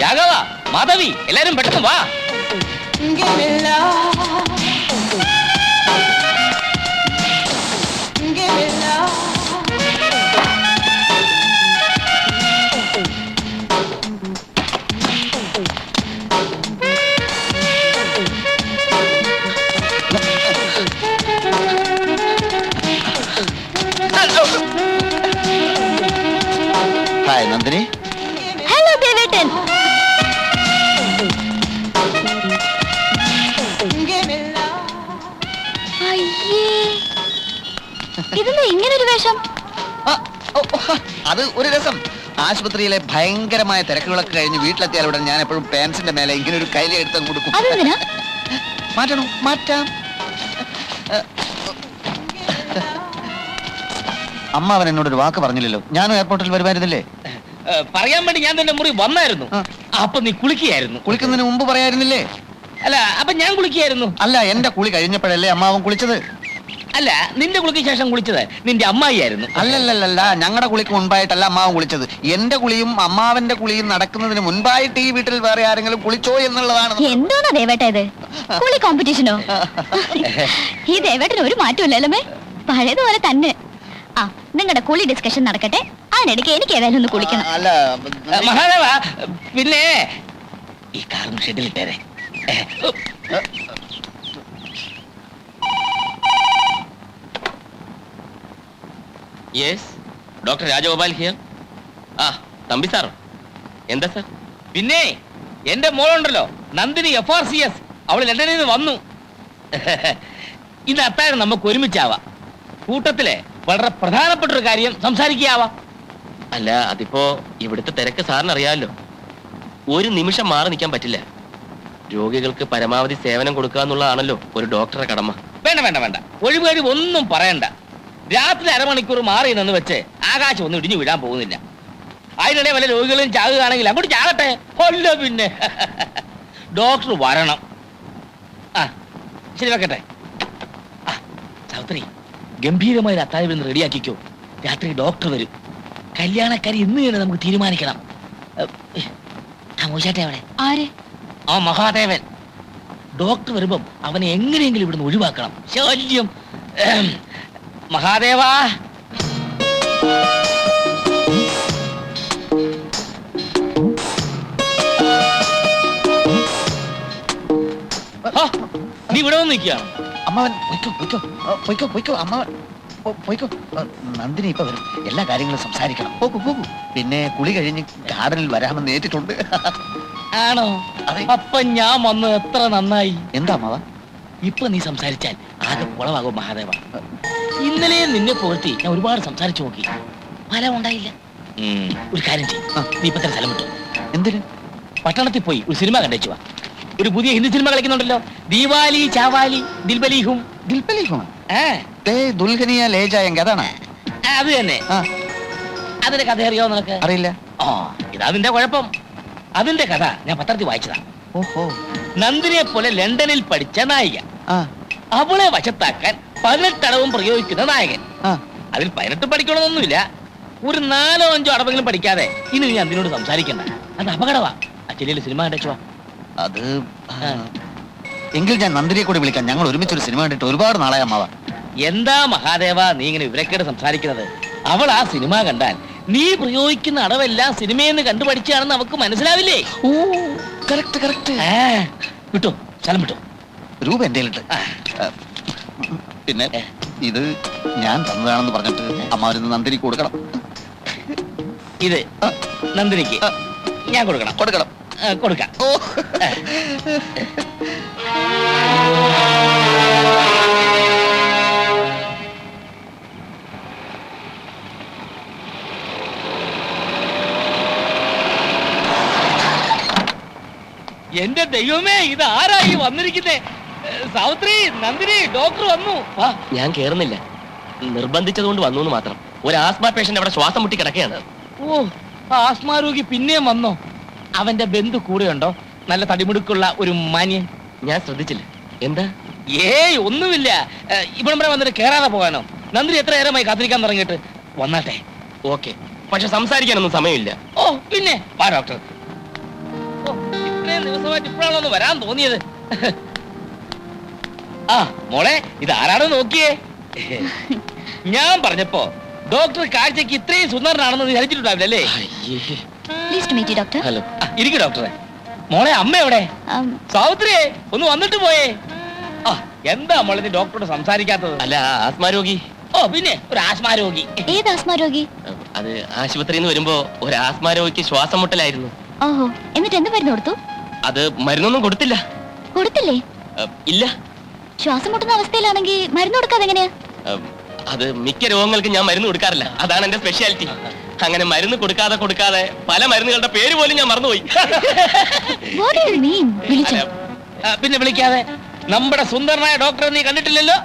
രാഘവ, മാധവി, എല്ലാരും പെട്ടെന്ന് വാ. ഹായ് നന്ദിനി. ഹലോ ദേവേട്ടൻ. ഇതെന്താ ഇങ്ങനൊരു വേഷം? അത് ഒരു രസം. ആശുപത്രിയിലെ ഭയങ്കരമായ തിരക്കുകളൊക്കെ കഴിഞ്ഞ് വീട്ടിലെത്തിയാലുടൻ ഞാൻ എപ്പോഴും പാൻസിന്റെ മേലെ ഇങ്ങനെ ഒരു കൈലി എടുത്ത് കൊടുക്കും. മാറ്റണോ? മാറ്റാം. അമ്മ അവൻ എന്നോടൊരു വാക്ക് പറഞ്ഞില്ലല്ലോ. ഞാനും എയർപോർട്ടിൽ വരുമായിരുന്നില്ലേ? പറയാൻ വേണ്ടി ഞാൻ തന്നെ മുറി വന്നായിരുന്നു. അപ്പൊ നീ കുളിക്കുകയായിരുന്നു. കുളിക്കുന്നതിന് മുമ്പ് പറയായിരുന്നില്ലേ? അല്ല, അപ്പൊ ഞാൻ കുളിക്കുകയായിരുന്നു. അല്ല, എന്റെ കുളി കഴിഞ്ഞപ്പോഴല്ലേ അമ്മാവൻ കുളിച്ചത്? അല്ല, നിന്റെ കുളിക്ക് ശേഷം കുളിച്ചത് നിന്റെ അമ്മായിയായിരുന്നു. അല്ലല്ലല്ല, ഞങ്ങളുടെ കുളിക്ക് മുൻപായിട്ടല്ല അമ്മാവൻ കുളിച്ചത്. എന്റെ കുളിയും അമ്മാവന്റെ കുളിയും നടക്കുന്നതിന് മുൻപായിട്ട് ഈ വീട്ടിൽ വേറെ ആരെങ്കിലും കുളിച്ചോ എന്നുള്ളതാണ്. എന്തോന്നാ ദേവേട്ട ഇത്? കുളി കോമ്പറ്റീഷനോ? ഈ ദേവേട്ടന് ഒരു മാറ്റമില്ലല്ലേ? പഴയതുപോലെ തന്നെ. ആ, നിങ്ങളുടെ കുളി ഡിസ്കഷൻ നടക്കട്ടെ. അതിനിടയ്ക്ക് എനിക്ക് ഏതായാലും ഒന്ന് കുളിക്കണം. അല്ല മഹാദേവ, പിന്നെ ഈ കാറും ഷെഡിലിട്ടേരെ. Yes, doctor Rajagopal here. ആ, തമ്പി സാർ. എന്താ സാർ? പിന്നെ എന്റെ മോളുണ്ടല്ലോ, നന്ദിനി FRCS, അവൾ ലണ്ടനിൽ നിന്ന് വന്നു. ഇന്ന് അത്താഴം നമുക്ക് ഒരുമിച്ചാവാം. കൂട്ടത്തിലെ വളരെ പ്രധാനപ്പെട്ട ഒരു കാര്യം സംസാരിക്കാവാം. അല്ല, അതിപ്പോ ഇവിടുത്തെ തിരക്ക് സാറിന് അറിയാമല്ലോ. ഒരു നിമിഷം മാറി നിൽക്കാൻ പറ്റില്ല. രോഗികൾക്ക് പരമാവധി സേവനം കൊടുക്കുക എന്നുള്ളതാണല്ലോ ഒരു ഡോക്ടറുടെ കടമ. വേണ്ട വേണ്ട വേണ്ട, ഒഴിവുകഴി ഒന്നും പറയണ്ട. രാത്രി അരമണിക്കൂർ മാറി നിന്ന് വെച്ച് ആകാശം ഒന്നും ഇടിഞ്ഞു വിടാൻ പോകുന്നില്ല. അതിനിടെ വല്ല രോഗികളും ചാകുകയാണെങ്കിൽ അങ്ങോട്ട് ചാകട്ടെ. കൊല്ല പിന്നെ ഡോക്ടർ വരണം. ആ, ശരി, വെക്കട്ടെ. ആ സാവിത്രി, ഗംഭീരമായ അത്താഴം ഇന്ന് റെഡിയാക്കിക്കോ. രാത്രി ഡോക്ടർ വരും. കല്യാണക്കാരി ഇന്ന് തന്നെ നമുക്ക് തീരുമാനിക്കണം. അവിടെ ആര്? ആ മഹാദേവൻ. ഡോക്ടർ വരുമ്പം അവനെ എങ്ങനെയെങ്കിലും ഇവിടുന്ന് ഒഴിവാക്കണം. ശല്യം. മഹാദേവാ, നീ ഇവിടെ വന്ന് നിൽക്കുകയാണ്. അമ്മാവൻ പൊയ്ക്കോ അമ്മാവൻ പൊയ്ക്കോ. നന്ദിനി ഇപ്പൊ വരും. എല്ലാ കാര്യങ്ങളും സംസാരിക്കണം. പോകൂ. പിന്നെ കുളി കഴിഞ്ഞ് ഗാർഡനിൽ വരാമെന്ന് ഏറ്റിട്ടുണ്ട്. ആണോ? അപ്പൊ ഞാൻ വന്നു, എത്ര നന്നായി. എന്താ അമ്മാവ? ഇപ്പൊ നീ സംസാരിച്ചാൽ ആകെ കുളവാകും മഹാദേവ. ഇന്നലെ നിന്നെ പുകഴ്ത്തി ഞാൻ ഒരുപാട് സംസാരിച്ചു നോക്കി, ഫലം ഉണ്ടായില്ല. ഒരു കാര്യം ചെയ്യും, നീ ഇപ്പൊ സ്ഥലം വിട്ടു. എന്തിന്? പട്ടണത്തിൽ പോയി ഒരു സിനിമ കണ്ടേച്ചു വാ. ഒരു പുതിയ ഹിന്ദി സിനിമ കളിക്കുന്നുണ്ടല്ലോ, ദീവാലി ചാവാലി ദിൽബലിഹും. ദുൽഹനിയ ലേ ജായേംഗെ, അതാണ്? അത് തന്നെ. അതിന്റെ കഥ അറിയോ നിനക്ക്? അറിയില്ല. ആ, ഇതാ അതിന്റെ കുഴപ്പം. അതിന്റെ കഥ ഞാൻ പത്രത്തിൽ വായിച്ചതാ. ഓഹോ. നന്ദിനിയെ പോലെ ലണ്ടനിൽ പഠിച്ച നായിക, അവളെ വശത്താക്കാൻ 18 അടവും പ്രയോഗിക്കുന്ന നായകൻ. അതിൽ 18 പഠിക്കണമെന്നൊന്നുമില്ല. ഒരു 4-5 അടവെങ്കിലും പഠിക്കാതെ ഇനി നീ അതിനോട് സംസാരിക്കണ്ട. അത് അപകടമാ. അച്ഛനിൽ സിനിമ കണ്ടേച്ചുവാ. അത് എങ്കിൽ ഞാൻ നന്ദിനിയെ കൂടി വിളിക്കാം. ഞങ്ങൾ ഒരുമിച്ചൊരു സിനിമ കണ്ടിട്ട് ഒരുപാട് നാളായി അമ്മാവ. എന്താ മഹാദേവ നീ ഇങ്ങനെ വിവരക്കേട് സംസാരിക്കുന്നത്? അവൾ ആ സിനിമ കണ്ടാൽ നീ പ്രയോഗിക്കുന്ന അടവെല്ലാം സിനിമയെന്ന് കണ്ടുപഠിച്ചാണെന്ന് അവക്ക് മനസ്സിലാവില്ലേ? ഓ, കറക്റ്റ്. വിട്ടോ, സ്ഥലം വിട്ടോ. രൂപ എന്റെ കയ്യിലുണ്ട്. പിന്നെ ഇത് ഞാൻ തന്നതാണെന്ന് പറഞ്ഞിട്ട് അമ്മാവന് നന്ദിനിക്ക് കൊടുക്കണം. ഇത് നന്ദിനിക്ക് ഞാൻ കൊടുക്കണം. കൊടുക്കാം. ഓ, എന്റെ ദൈവമേ, ഇത് ആരായി വന്നിരിക്കുന്നേ? സാവിത്രി, നന്ദിനി, ഡോക്ടർ വന്നു. ഞാൻ കേറുന്നില്ല, നിർബന്ധിച്ചതുകൊണ്ട് വന്നു എന്ന് മാത്രം. ഒരു ആസ്മ പേഷ്യന്റ് അവിടെ ശ്വാസം മുട്ടി കിടക്കുകയാണ്. ഓ, ആസ്മ രോഗി പിന്നെയും വന്നോ? അവന്റെ ബന്ധു കൂടെയുണ്ടോ? നല്ല തടിമുടുക്കുള്ള ഒരു മാന്യൻ. ഞാൻ ശ്രദ്ധിച്ചില്ല. എന്താ? ഏയ്, ഒന്നുമില്ല. ഇവിടം വരെ വന്നിട്ട് കേറാതെ പോകാനോ? നന്ദി എത്ര നേരമായി കാത്തിരിക്കാൻ തുടങ്ങിയിട്ട്. വന്നാട്ടെ. ഓക്കെ, പക്ഷെ സംസാരിക്കാനൊന്നും സമയമില്ല. ഓ പിന്നെ വാ ഡോക്ടർ. ഓ, ഇത്രയും ദിവസമായിട്ട് ഇപ്പോഴാണോ ഒന്ന് വരാൻ തോന്നിയത്? ആ മോളെ, ഇത് ആരാണെന്ന് നോക്കിയേ. ഞാൻ പറഞ്ഞപ്പോ ഡോക്ടർ കാഴ്ചക്ക് ഇത്രയും സുന്ദരനാണെന്ന് നീ ധരിച്ചിട്ടുണ്ടാവില്ലല്ലേ? Please to meet you doctor. Hello. ഇരിക്കു ഡോക്ടറെ. മോളെ, അമ്മ എവിടെ? സാവിത്രിയെ ഒന്ന് വന്നിട്ട് പോയേ. ആ എന്താ മോളെ നീ ഡോക്ടറോട് സംസാരിക്കാത്തത്? അല്ല, ആസ്മാ രോഗി. ഓ പിന്നെ ഒരു ആസ്മാ രോഗി. ഏത് ആസ്മാ രോഗി? അത് ആശുപത്രിയിൽ നിന്ന് വരുമ്പോ ഒരു ആസ്മാ രോഗിക്ക് ശ്വാസം മുട്ടലായിരുന്നു. ഓഹോ, എന്നിട്ട് എന്ത് മരുന്ന് കൊടുത്തു? അത് മരുന്നൊന്നും കൊടുത്തില്ല. കൊടുത്തില്ലേ? ഇല്ല. ശ്വാസം മുട്ടുന്ന അവസ്ഥയിലാണെങ്കിൽ മരുന്ന് കൊടുക്കാതെ എങ്ങനെയാ? അത് മിക്ക രോഗങ്ങൾക്ക് ഞാൻ മരുന്ന് കൊടുക്കാറില്ല. അതാണ് എന്റെ സ്പെഷ്യാലിറ്റി. അങ്ങനെ മരുന്ന് കൊടുക്കാതെ പല മരുന്നുകളുടെ പേര് പോലും ഞാൻ മറന്നുപോയി. What do you mean? വിളിച്ചോ? പിന്നെ വിളിക്കാതെ. നമ്മുടെ സുന്ദരനായ ഡോക്ടറെ നീ കണ്ടിട്ടില്ലല്ലോ?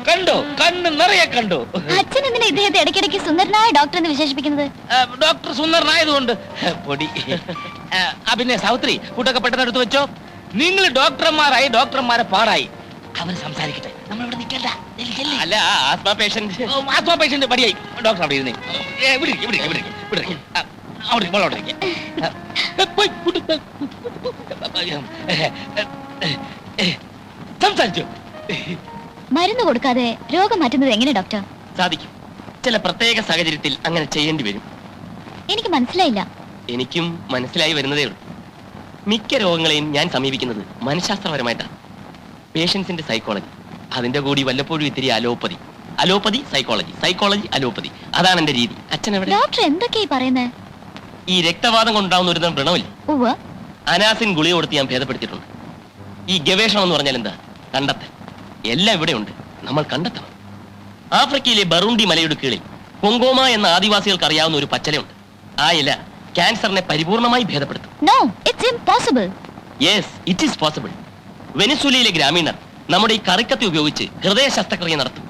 കണ്ടു, കണ്ണ് നിറയെ കണ്ടു. അച്ഛൻ എന്തിനാ ഇദ്ദേഹത്തെ ഇടയ്ക്കിടയ്ക്ക് സുന്ദരനായ ഡോക്ടർ എന്ന് വിശേഷിപ്പിക്കുന്നത്? ഡോക്ടർ സുന്ദരനായതുകൊണ്ട്. പൊടി. പിന്നെ സാവിത്രി, കൂട്ടൊക്കെ പെട്ടെന്ന് എടുത്ത് വെച്ചോ. നിങ്ങൾ ഡോക്ടർമാരായി, ഡോക്ടർമാരെ പാടായി. അവർ സംസാരിക്കട്ടെ, നമ്മളിവിടെ നിൽക്കണ്ട. അല്ല, ആസ്മാ പേഷ്യന്റ്. ആത്മാ പേഷ്യന്റ് പടിയായി. ഡോക്ടർ അവിടെ ഇരുന്നേ. സംസാരിച്ചു. മരുന്ന് കൊടുക്കാതെ രോഗം മാറ്റുന്നത് എങ്ങനെ ഡോക്ടർ? സാധിക്കും. ചില പ്രത്യേക സാഹചര്യത്തിൽ അങ്ങനെ ചെയ്യേണ്ടി വരും. എനിക്ക് മനസ്സിലായില്ല. എനിക്കും മനസ്സിലായി വരുന്നതേ ഉള്ളൂ. മിക്ക രോഗങ്ങളെയും ഞാൻ സമീപിക്കുന്നത് മനഃശാസ്ത്രപരമായിട്ടാണ്. പേഷ്യൻസിന്റെ സൈക്കോളജി, അതിന്റെ കൂടി വല്ലപ്പോഴും ഇത്തിരി allopathy. Allopathy psychology, psychology allopathy. അതാണ് എന്റെ രീതി. അച്ഛൻ എവിടെ? ഡോക്ടർ എന്തൊക്കെയായി പറയുന്നത്? ഈ രക്തവാദം കൊണ്ടുണ്ടാവുന്ന ഒരു വ്രണമില്ല, ഉവ്വ്. അനാസിൻ ഗുളിക കൊടുത്ത് ഞാൻ ഭേദപ്പെടുത്തിയിട്ടുണ്ട്. ഈ ഗവേഷണം എന്ന് പറഞ്ഞാൽ എന്താ? കണ്ടെത്തൽ. എല്ലാം ഇവിടെയുണ്ട്, നമ്മൾ കണ്ടെത്തണം. ആഫ്രിക്കയിലെ ബറൂണ്ടി മലയുടെ കീഴിൽ കൊങ്കോമ എന്ന ആദിവാസികൾക്ക് അറിയാവുന്ന ഒരു പച്ചലയുണ്ട്. ആ ഇല ക്യാൻസറിനെ പരിപൂർണമായി ഭേദപ്പെടുത്തും. No, it's impossible. Yes, it is possible. വെനിസുലയിലെ ഗ്രാമീണർ നമ്മുടെ ഈ കറിക്കത്തി ഉപയോഗിച്ച് ഹൃദയ ശസ്ത്രക്രിയ നടത്തും.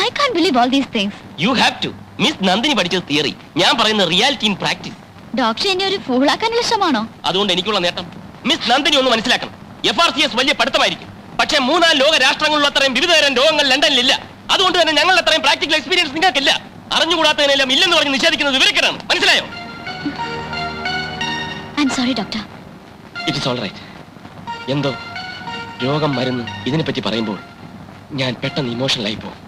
I can't believe all these things. You have to. Miss Nandini പഠിച്ചത് തിയറി, ഞാൻ പറയുന്ന റിയാലിറ്റി ഇൻ പ്രാക്ടീസ്. ഡോക്ടർ എന്നെ ഒരു ഫൂളാക്കാനുള്ള ശ്രമാണോ? അതുകൊണ്ട് എനിക്കുള്ള നേട്ടം മിസ് നന്ദിനി ഒന്ന് മനസ്സിലാക്കണം. FRCS വലിയ പഠിത്തമായിരിക്കും, പക്ഷേ 3 ലോക രാഷ്ട്രങ്ങളിലുള്ള അത്രയും വിവിധതരം രോഗങ്ങൾ ലണ്ടനിലില്ല. അതുകൊണ്ട് തന്നെ ഞങ്ങൾ അത്രയും പ്രാക്ടിക്കൽ എക്സ്പീരിയൻസ് നിങ്ങൾക്കില്ല. അറിഞ്ഞുകൂടാത്തതിനെല്ലാം ഇല്ലെന്ന് പറഞ്ഞ് നിഷേധിക്കുന്നത് വിവരിക്കണം. മനസ്സിലായോ? I'm sorry, doctor. It is all right. എന്തോ രോഗം മരുന്ന് ഇതിനെപ്പറ്റി പറയുമ്പോൾ ഞാൻ പെട്ടെന്ന് ഇമോഷണലായി പോകും.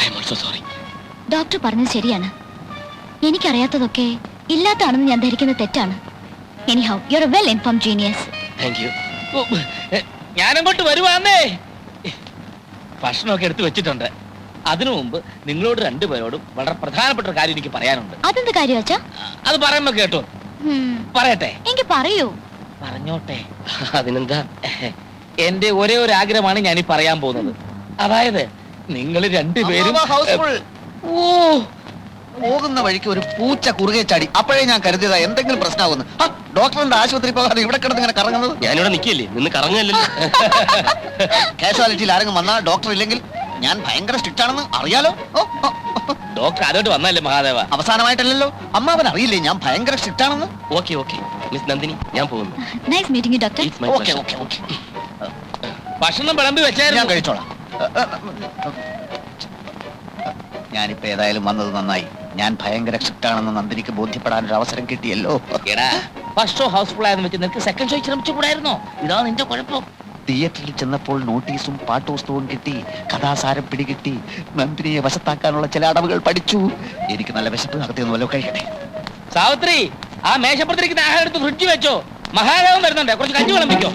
I am also sorry. Doctor പറഞ്ഞത് ശരിയാണ്. എനിക്കറിയാത്തതൊക്കെ ഇല്ലാത്താണെന്ന് ഞാൻ ധരിക്കുന്നത് തെറ്റാണ്. Anyhow you are a well informed genius. Thank you. ഞാനങ്ങോട്ട് വരുവാന്നേ. ഭക്ഷണമൊക്കെ എടുത്തു വെച്ചിട്ടുണ്ട്. അതിനു മുമ്പ് നിങ്ങളോട് രണ്ടുപേരോടും വളരെ പ്രധാനപ്പെട്ട ഒരു കാര്യം എനിക്ക് പറയാനുണ്ട്. അതെന്ത് കാര്യം അച്ഛാ? അത് പറയുമ്പോ കേട്ടോ? പറയട്ടെ? എനിക്ക് പറയൂ. പറഞ്ഞോട്ടെ. അതിനെന്താ? എന്റെ ഒരേ ഒരു ആഗ്രഹമാണ് ഞാൻ ഈ പറയാൻ പോകുന്നത്. അതായത് നിങ്ങൾ രണ്ടുപേരും ഓ, പോകുന്ന വഴിക്ക് ഒരു പൂച്ച കുറുകെ ചാടി. അപ്പോഴേ ഞാൻ കരുതിയതാ എന്തെങ്കിലും പ്രശ്നമാകുന്നു. ഡോക്ടറിന്റെ ആശുപത്രി പോകാതെ ഇവിടെ കിടന്ന് ഇങ്ങനെ കറങ്ങുന്നത്. ഞാനിവിടെ നിൽക്കില്ലേ, നിന്ന് കറങ്ങല്ലോ. കാഷ്വാലിറ്റിയിൽ ആരെങ്കിലും വന്നാൽ ഡോക്ടർ ഇല്ലെങ്കിൽ ഞാൻ ഭയങ്കര സ്ട്രിക്റ്റ് ആണെന്ന് അറിയാലോ. ഡോക്ടർ അതോട്ട് വന്നല്ലേ മഹാദേവ? അവസാനമായിട്ടല്ലല്ലോ. അമ്മാവൻ അറിയില്ലേ ഞാൻ ഭയങ്കര സ്ട്രിക്റ്റ് ആണെന്ന്? ഓക്കെ ഓക്കെ മിസ് നന്ദിനി, ഞാൻ പോകുന്നു. Nice meeting you doctor. It's my okay pleasure. Okay okay, ഭക്ഷണം വിളമ്പി ഞാൻ വെച്ചായിരുന്നു. കഴിച്ചോളാം. ഞാനിപ്പോ ഏതായാലും വന്നത് നന്നായി. ഞാൻ ഭയങ്കര സ്ട്രിക്റ്റ് ആണെന്ന് നന്ദിനിക്ക് ബോധ്യപ്പെടാനൊരു അവസരം കിട്ടിയല്ലോ. എടാ, ഫസ്റ്റ് ഷോ ഹൗസ്ഫുൾ ആയെന്ന് വെച്ച് നിനക്ക് സെക്കൻഡ് ഷോ ശ്രമിച്ചുകൂടായിരുന്നോ? ഇതാ നിന്റെ കുഴപ്പം. തിയേറ്ററിൽ ചെന്നപ്പോൾ നോട്ടീസും പാട്ടുപുസ്തകവും കിട്ടി, കഥാസാരം പിടികിട്ടി, നന്ദിനിയെ വശത്താക്കാനുള്ള ചില അടവുകൾ പഠിച്ചു. എനിക്ക് നല്ല വിശപ്പ് നടത്തിയൊന്നും വല്ലോ കഴിയട്ടെ. സാവിത്രി, ആ മേശപ്പുറത്തിരിക്കുന്ന ആഹാരം എടുത്ത് ഫ്രിഡ്ജ് വെച്ചോ. മഹാദേവൻ വരുന്നുണ്ട്, കുറച്ച് കഞ്ഞി വിളമ്പിക്കോ.